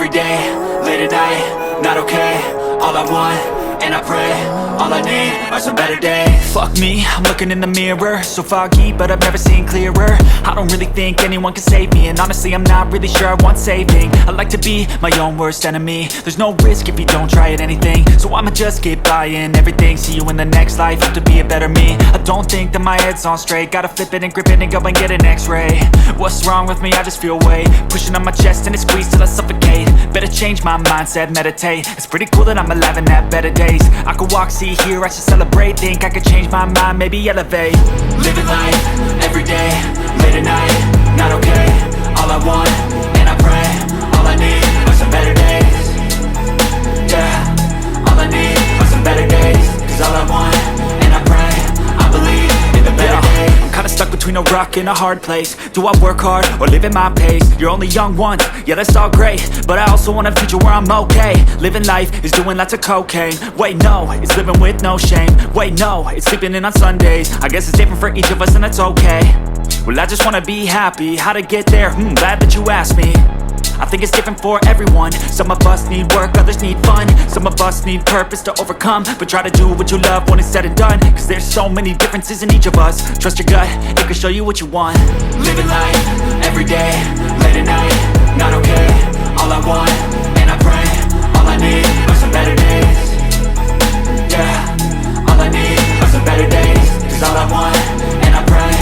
every day, late at night, not okay. All I want, and I pray, all I need are some better days. Fuck me, I'm looking in the mirror, so foggy, but I've never seen clearer. I don't really think anyone can save me, and honestly I'm not really sure I want saving. I like to be my own worst enemy. There's no risk if you don't try at anything, so I'ma just keep buying everything. See you in the next life, hope to be a better me. I don't think that my head's on straight, gotta flip it and grip it and go and get an x-ray. What's wrong with me? I just feel weight pushing on my chest and it squeezes till I suffocate. Better change my mindset, meditate. It's pretty cool that I'm alive and have better days. I could walk, see, hear, I should celebrate. Think I could change my mind, maybe elevate. Living life, every day, late at night, not okay. All I want, and I pray, all I need are some better days. Yeah, all I need are some better days. Cause all I want, and I pray, I believe in the better days. I'm kinda stuck between a rock and a hard place. Do I work hard or live at my pace? You're only young once, yeah that's all great, but I also want a future where I'm okay. Living life is doing lots of cocaine. Wait no, it's living with no shame. Wait no, it's sleeping in on Sundays. I guess it's different for each of us and that's okay. Well I just wanna be happy, how to get there? Glad that you asked me. I think it's different for everyone. Some of us need work, others need fun. Some of us need purpose to overcome. But try to do what you love when it's said and done. Cause there's so many differences in each of us. Trust your gut, it can show you what you want. Living life, every day, late at night, not okay. All I want, and I pray, all I need are some better days. Yeah, all I need are some better days. Cause all I want, and I pray,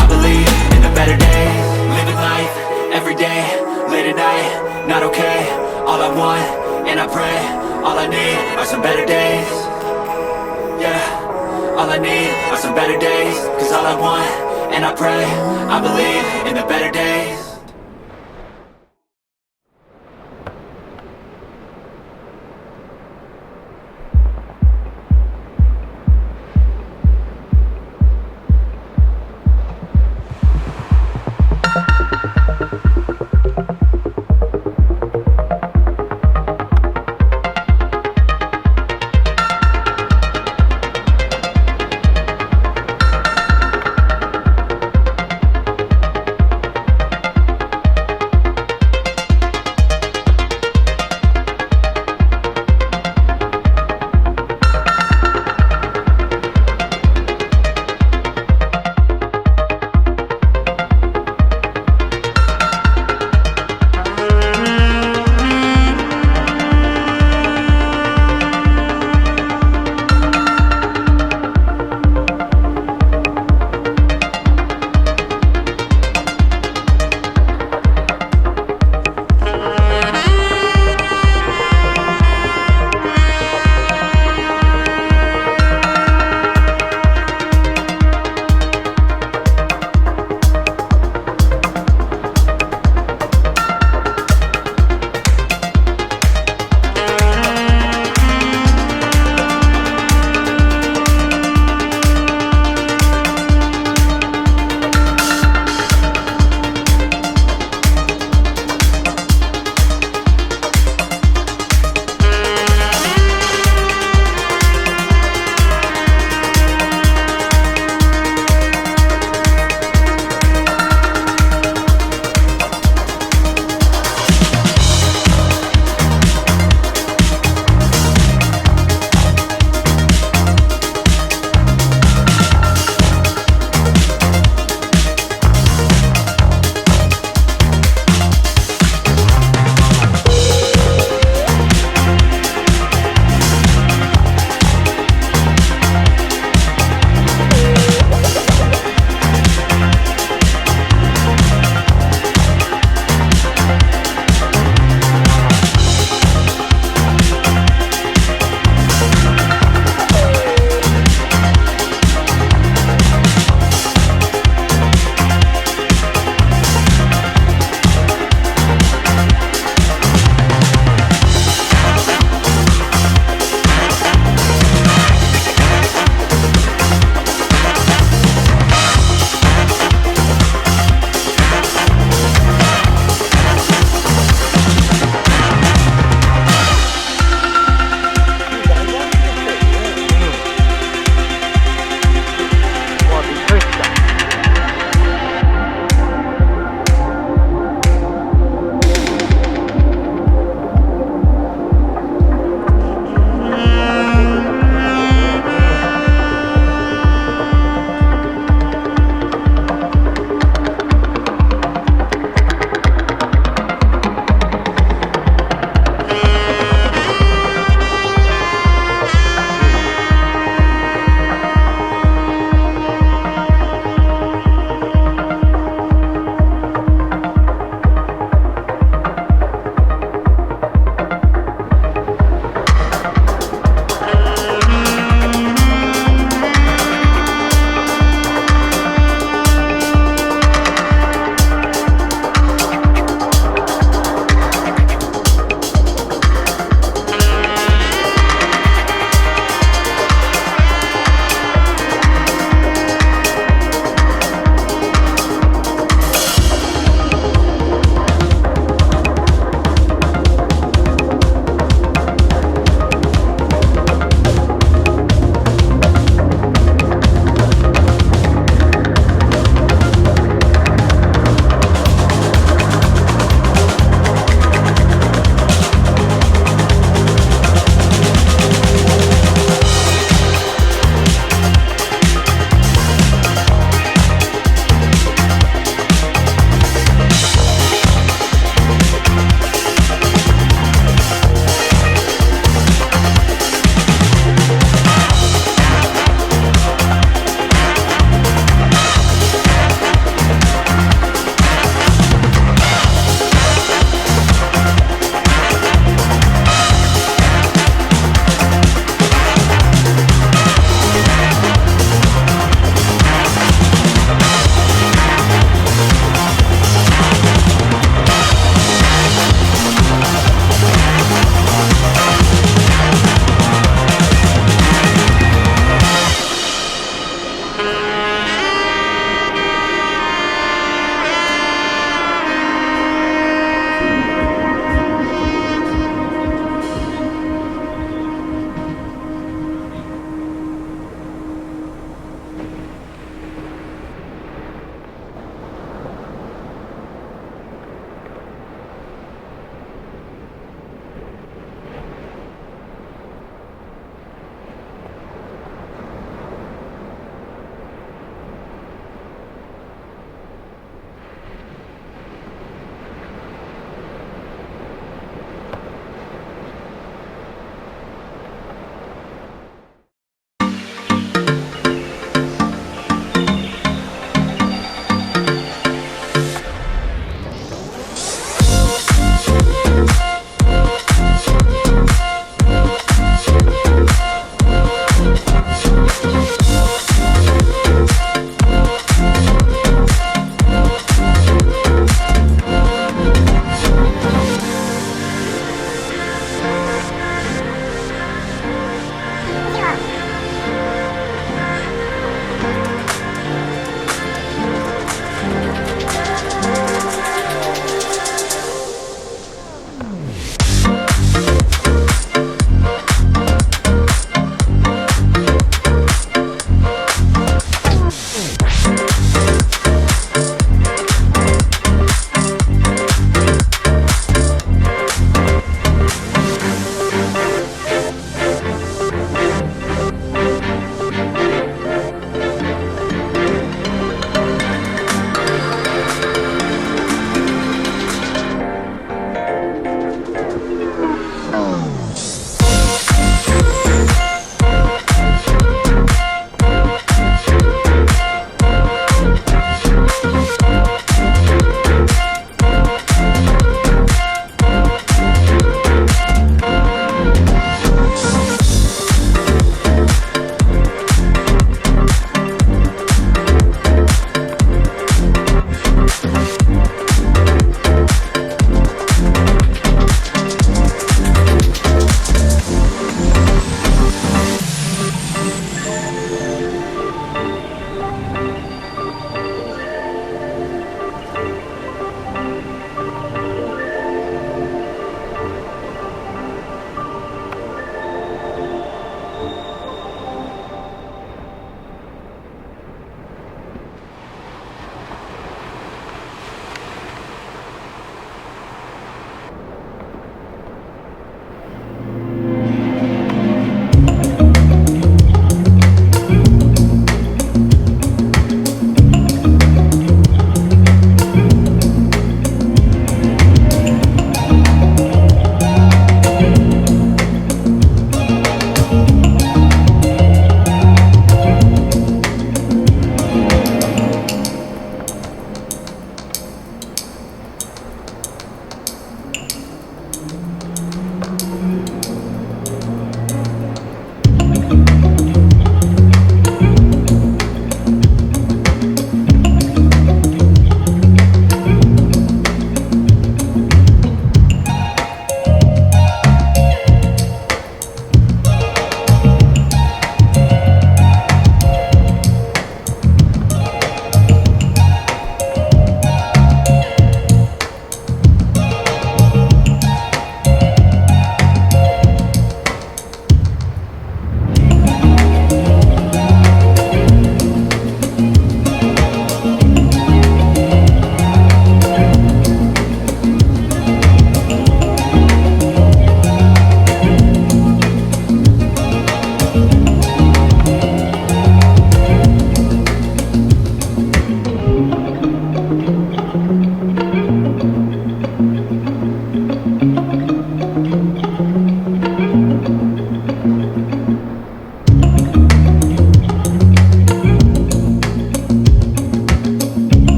I believe in the better days. Living life, every day, late at night, not okay. All I want, and I pray, all I need are some better days. Yeah, all I need are some better days. Cause all I want, and I pray, I believe in the better days.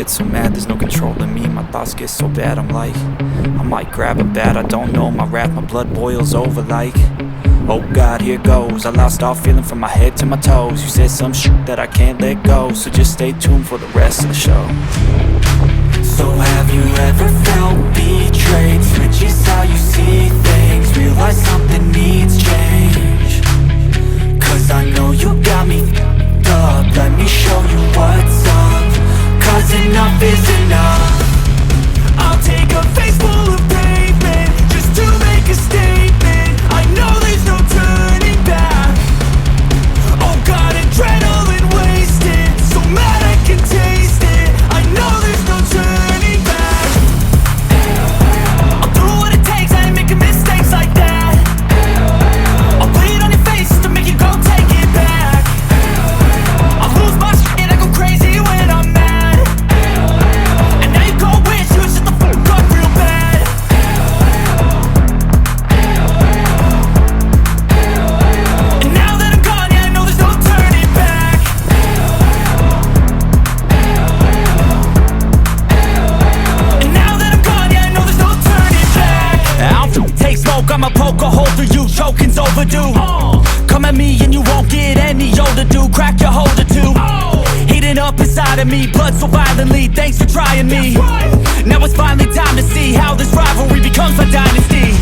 get so mad, there's no controlling me. My thoughts get so bad, I'm like, I might grab a bat, I don't know my wrath. My blood boils over like, oh God, here goes. I lost all feeling from my head to my toes. You said some shit that I can't let go, so just stay tuned for the rest of the show. So have you ever felt betrayed? Switches how you see things, realize something needs change. Cause I know you got me f***ed up, let me show you what's up. Cause enough is enough. I'll take a face full of pavement just to make a statement. I know there's no turning back. Oh God, adrenaline wasted, so mad I can taste it. I know there's no turning back. I'll do what it takes, I ain't making mistakes like that. I'll put it on your face to make you go take it back. I'll lose my shit and I go crazy when I'm mad. And now you go wish you would shut the fuck up real bad. And now that I'm gone, yeah, I know there's no turning back. And now that I'm gone, yeah, I know there's no turning back. I don't take smoke, I'ma poke a hole through you, choking's overdue. Come at me and you won't get any older, dude. Crack your holder too. Heating up inside of me, blood so violently, thanks for trying me. Now it's finally time to see how this rivalry becomes a dynasty.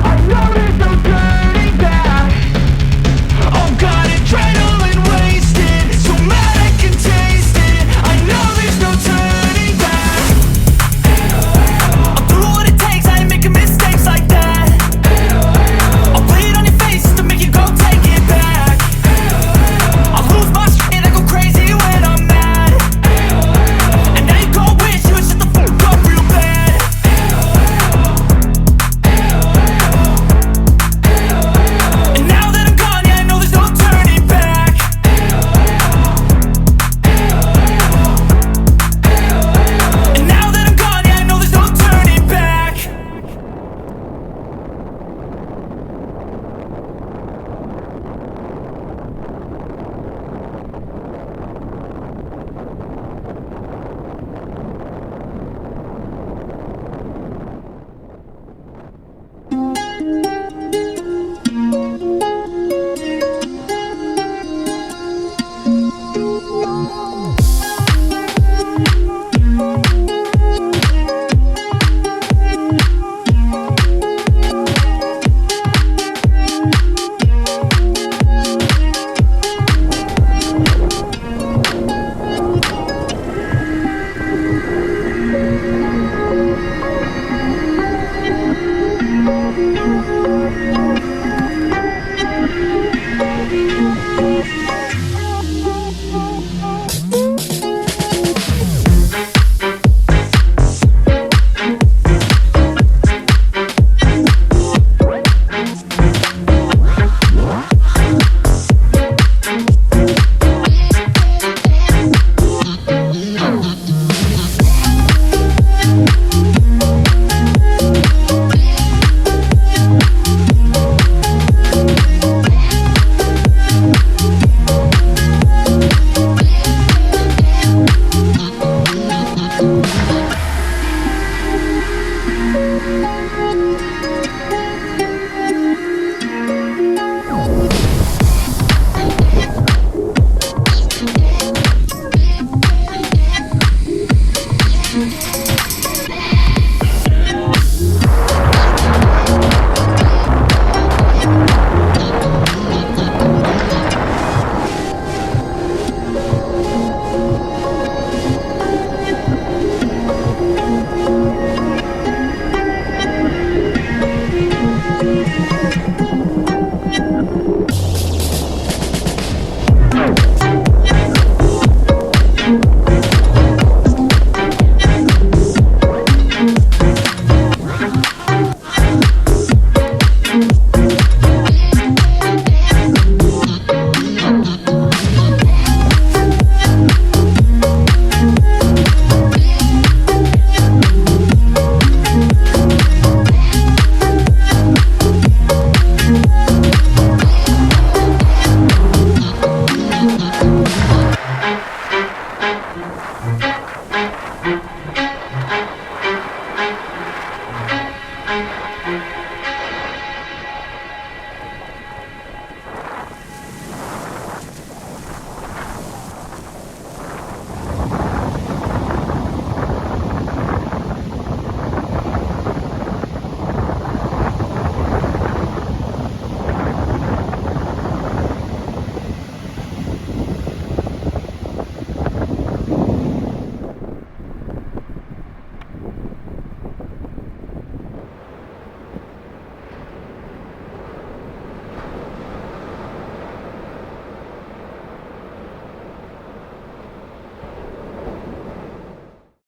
I know there's no turning back. Oh God, adrenaline wasted, so mad I can taste it. I know there's no turning back. I'll do what it takes, I ain't making mistakes like that. I'll put it on your face to make you go take it back. I'll lose my shit and I go crazy when I'm mad. And now you go wish you would shut the fuck up real bad. And now that I'm gone, yeah, I know there's no turning back. And now that I'm gone, yeah, I know there's no turning back.